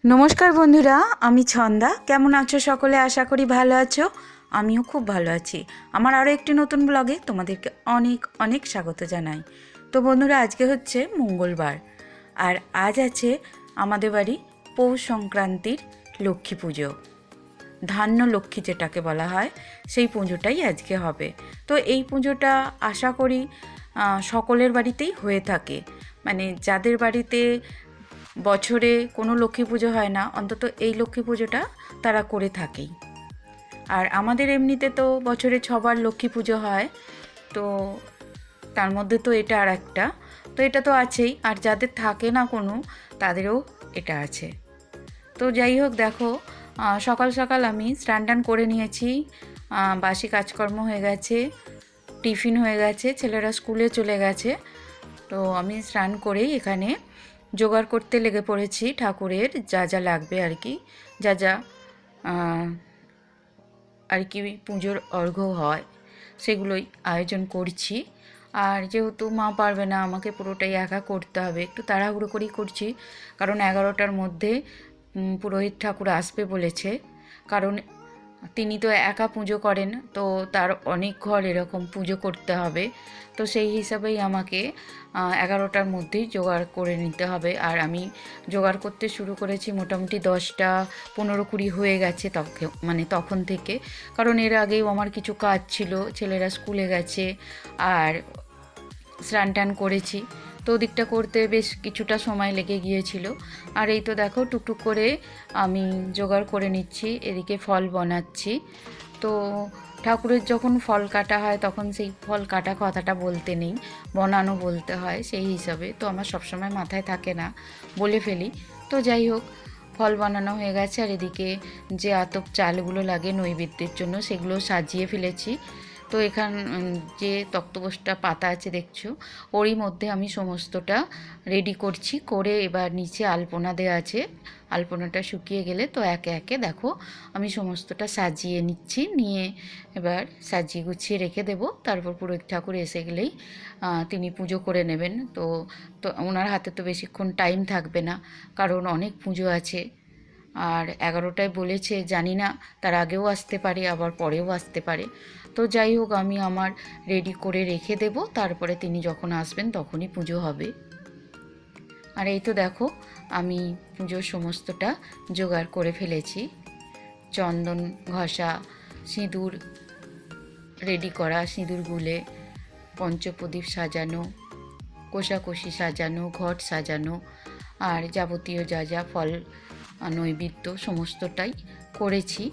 নমস্কার বন্ধুরা, আমি ছন্দা। কেমন আছো সকলে? আশা করি ভালো আছো। আমিও খুব ভালো আছি। আমার আরও একটি নতুন ব্লগে তোমাদেরকে অনেক অনেক স্বাগত জানাই। তো বন্ধুরা, আজকে হচ্ছে মঙ্গলবার, আর আজ আছে আমাদের বাড়ি পৌষ সংক্রান্তির লক্ষ্মী পুজো। ধান্য লক্ষ্মী যেটাকে বলা হয়, সেই পুজোটাই আজকে হবে। তো এই পুজোটা আশা করি সকলের বাড়িতেই হয়ে থাকে। মানে যাদের বাড়িতে বছরে কোনো লক্ষ্মী পুজো হয় না, অন্তত এই লক্ষ্মী পুজোটা তারা করে থাকেই। আর আমাদের এমনিতে তো বছরে 6বার লক্ষ্মী পুজো হয়, তো তার মধ্যে তো এটা আর একটা, তো এটা তো আছেই। আর যাদের থাকে না কোনো, তাদেরও এটা আছে। তো যাই হোক, দেখো, সকাল সকাল আমি স্নান টান করে নিয়েছি, বাসি কাজকর্ম হয়ে গেছে, টিফিন হয়ে গেছে, ছেলেরা স্কুলে চলে গেছে। তো আমি স্নান করেই এখানে জোগাড় করতে লেগে পড়েছি ঠাকুরের যা যা লাগবে আর কি, যা যা আর কি পুজোর অর্ঘ্য হয় সেগুলোই আয়োজন করছি। আর যেহেতু মা পারবে না, আমাকে পুরোটাই একা করতে হবে, একটু তাড়াহুড়ো করেই করছি, কারণ 11টার মধ্যে পুরোহিত ঠাকুর আসবে বলেছে। কারণ তিনি তো একা পুজো করেন, তো তার অনেক ঘর এরকম পুজো করতে হবে। তো সেই হিসাবেই আমাকে 11টার মধ্যেই জোগাড় করে নিতে হবে। আর আমি জোগাড় করতে শুরু করেছি মোটামুটি 10টা 15-20 হয়ে গেছে তখন থেকে। কারণ এর আগেও আমার কিছু কাজ ছিল, ছেলেরা স্কুলে গেছে, আর স্নান টান করেছি, তো ওদিকটা করতে বেশ কিছুটা সময় লেগে গিয়েছিল। আর এই তো দেখো, টুকটুক করে আমি জোগাড় করে নিচ্ছি, এদিকে ফল বানাচ্ছি। তো ঠাকুরের যখন ফল কাটা হয়, তখন সেই ফল কাটা কথাটা বলতে নেই, বানানো বলতে হয়। সেই হিসাবে তো আমার সবসময় মাথায় থাকে না, বলে ফেলি। তো যাই হোক, ফল বানানো হয়ে গেছে। আর এদিকে যে আতপ চালগুলো লাগে নৈবেদ্যের জন্য, সেগুলো সাজিয়ে ফেলেছি। তো যে তক্তপোষটা পাতা আছে দেখছো, ওরই মধ্যে আমি সমস্তটা রেডি করছি, করে এবার নিচে আলপনা দেওয়া আছে, আলপনাটা শুকিয়ে গেলে তো একে একে দেখো আমি সমস্তটা সাজিয়ে নিচ্ছি, নিয়ে এবার সাজিয়ে গুছিয়ে রেখে দেব। তারপর পুরোহিত ঠাকুর এসে গেলেই তিনি পুজো করে নেবেন। তো তো ওনার হাতে তো বেশিক্ষণ টাইম থাকবে না, কারণ অনেক পুজো আছে। আর 11টায় বলেছে, জানি না তার আগেও আসতে পারে, আবার পরেও আসতে পারে। তো যাই হোক, আমি আমার রেডি করে রেখে দেব, তারপরে তিনি যখন আসবেন তখনই পুজো হবে। আর এই তো দেখো, আমি পুজোর সমস্তটা জোগাড় করে ফেলেছি। চন্দন ঘষা, সিঁদুর রেডি করা, সিঁদুর গুলে পঞ্চপ্রদীপ সাজানো, কোষাকুষি সাজানো, ঘট সাজানো, আর যাবতীয় যা যা ফল নৈবেদ্য সমস্তটাই করেছি।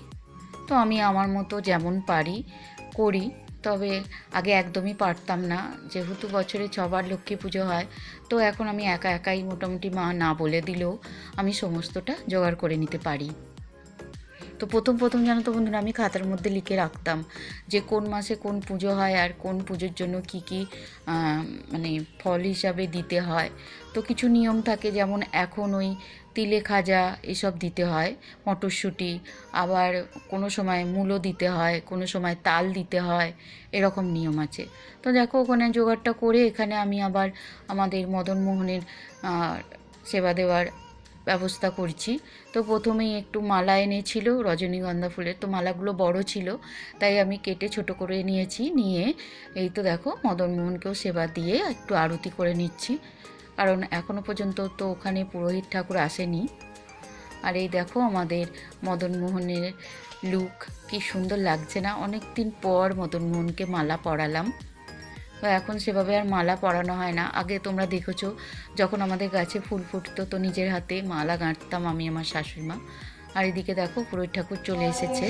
তো আমি আমার মতো যেমন পারি করি, তবে আগে একদমই পারতাম না, যেহেতু বছরে 6বার লক্ষ্মী পুজো হয়। তো এখন আমি একা একাই মোটামুটি, মা না বলে দিলেও আমি সমস্তটা জোগাড় করে নিতে পারি। তো প্রথম প্রথম জানো তো বন্ধুরা, আমি খাতার মধ্যে লিখে রাখতাম যে কোন মাসে কোন পুজো হয়, আর কোন পুজোর জন্য কি কি মানে ফল হিসাবে দিতে হয়। তো কিছু নিয়ম থাকে, যেমন এখন ওই তিলে খাজা এসব দিতে হয়, মটরশুঁটি, আবার কোনো সময় মূলো দিতে হয়, কোনো সময় তাল দিতে হয়, এরকম নিয়ম আছে। তো দেখো, ওখানে জোগাড়টা করে এখানে আমি আবার আমাদের মদনমোহনের সেবা দেওয়ার ব্যবস্থা করছি। তো প্রথমেই একটু মালা এনেছিল রজনীগন্ধা ফুলের, তো মালাগুলো বড় ছিল, তাই আমি কেটে ছোট করে নিয়েছি, নিয়ে এই তো দেখো মদনমোহনকেও সেবা দিয়ে একটু আরতি করে নিচ্ছি, কারণ এখনও পর্যন্ত তো ওখানে পুরোহিত ঠাকুর আসেনি। আর এই দেখো আমাদের মদনমোহনের লুক কি সুন্দর লাগছে না? অনেক দিন পর মদনমোহনকে মালা পরালাম। তো এখন সেভাবে আর মালা পরানো হয় না। আগে তোমরা দেখেছো, যখন আমাদের গাছে ফুল ফুটতো, তো নিজের হাতে মালা গাঁথতাম আমি, আমার শাশুড়ি মা। আর এদিকে দেখো পুরোহিত ঠাকুর চলে এসেছে।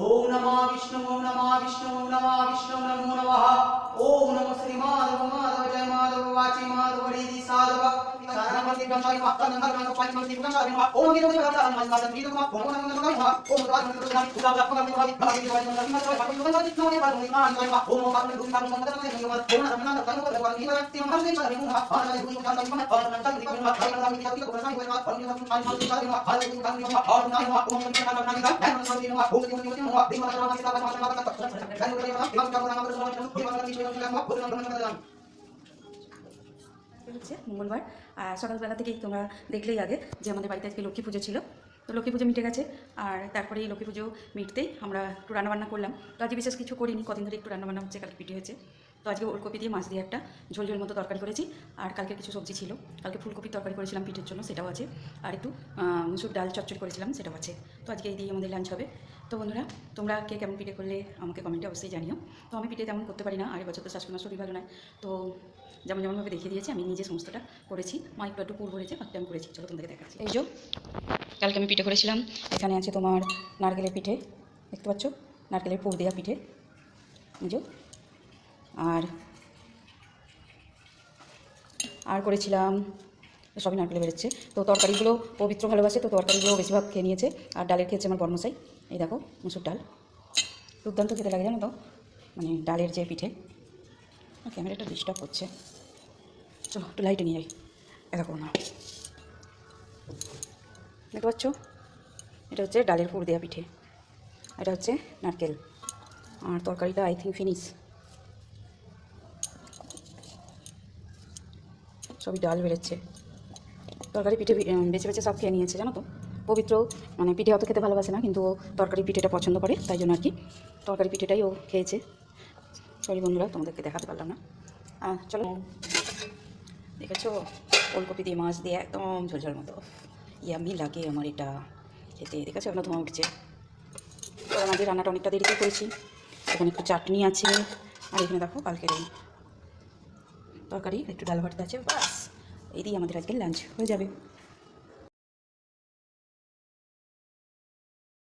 ওম নমঃ বিষ্ণু ওম নমঃ বিষ্ণু ওম নমঃ বিষ্ণু নমো নমঃ ओम नमो श्री माधव माधव जय माधव वाची माधव हरि साधव सारामति गंगाई माता नंदन नंदन पांच मंत्री गंगाई माता ओम गीतो के गाता मन का संगीत को ओम नमो नमो माता ओम राज मंत्र का पूजा का पूजा का भगवान की वाणी मंत्र का भगवान की वाणी नोने बात नहीं मान का ओम बात में दूसरा मंत्र का नहीं ओम नमो नमो का भगवान की वाणी हम से चले मुंह और मैं गुरु का नाम और नंतर की गुरु का नाम की जाति को बसाई हुई बात और हम पांच मंत्री का नाम और गुरु का नाम और नाम ओम मंत्र का नाम का नाम मंत्री नाम ओम दिनो दिनो नाम दिमा का नाम का नाम का गान को नाम दिमा का नाम का दिमा का नाम का नाम হচ্ছে মঙ্গলবার আর সকালবেলা থেকেই তোমরা দেখলেই আগে যে আমাদের বাড়িতে আজকে লক্ষ্মী পুজো ছিল। তো লক্ষ্মী পুজো মিটে গেছে আর তারপরে এই লক্ষ্মী পুজো মিটতেই আমরা একটু রান্নাবান্না করলাম। তো আজকে বিশেষ কিছু করিনি, কদিন ধরে একটু রান্নাবান্না হচ্ছে, কালকে পিঠে হয়েছে। তো আজকে ওলকপি দিয়ে মাছ দিয়ে একটা ঝোল ঝোল মতো তরকারি করেছি। আর কালকে কিছু সবজি ছিল, কালকে ফুলকপির তরকারি করেছিলাম পিঠের জন্য, সেটাও আছে। আর একটু মুসুর ডাল চচ্চড়ি করেছিলাম, সেটাও আছে। তো আজকে এই দিয়ে আমাদের লাঞ্চ হবে। তো বন্ধুরা, তোমরা কে কেমন পিঠে করলে আমাকে কমেন্টে অবশ্যই জানিও। তো আমি পিঠে তেমন করতে পারি না, আর এবছর তো শাশুড়ি শরীর ভালো নয়। তো যেমনভাবে দেখিয়ে দিয়েছি আমি নিজে সমস্তটা করেছি। মা একটু পুর ভরেছে, বাকি আমি করেছি। চলো তোমাদেরকে দেখাচ্ছি। এই যে কালকে আমি পিঠে করেছিলাম। এখানে আছে তোমার নারকেলের পিঠে, দেখতে পাচ্ছ, নারকেলের পুর দেওয়া পিঠে। এই যে আর করেছিলাম, সবই নারকেলে বেরোচ্ছে। তো তরকারিগুলো পবিত্র ভালোবাসে, তো তরকারিগুলো বেশিরভাগ খেয়ে নিয়েছে। আর ডালের খেয়েছে আমার বর্মশাই। এই দেখো মুসুর ডাল, দুর্দান্ত খেতে লাগে জানো তো, মানে ডালের যে পিঠে। ক্যামেরাটা ডিস্টার্ব করছে, চলো একটু লাইটে নিয়ে যাই। এটা করো না, দেখতে পাচ্ছ, এটা হচ্ছে ডালের পুর দেওয়া পিঠে, এটা হচ্ছে নারকেল। আর তরকারিটা আই থিঙ্ক ফিনিশ, সবই ডাল বেরোচ্ছে। তরকারি পিঠে বেছে বেছে সব খেয়ে নিয়েছে জানো তো। পবিত্র মানে পিঠে অত খেতে ভালোবাসে না, কিন্তু ও তরকারি পিঠেটা পছন্দ করে, তাই জন্য আর কি তরকারি পিঠেটাই ও খেয়েছে। সরি বন্ধুরা, তোমাদেরকে দেখাতে পারলাম না। চলো, দেখেছো ওলকপি দিয়ে মাছ দিয়ে একদম ঝোলঝোল মতো ইয়ামি লাগে আমার এটা খেতে। দেখেছো এখনো ধোঁয়া উঠছে। তো আমাদের রান্নাটা অনেকটা দেরিতে করেছি। এখানে একটু চাটনি আছে, আর এখানে দেখো কালকের এই তরকারি, একটু ডাল ভর্তা আছে, বাস এই দিয়ে আমাদের আজকে লাঞ্চ হয়ে যাবে।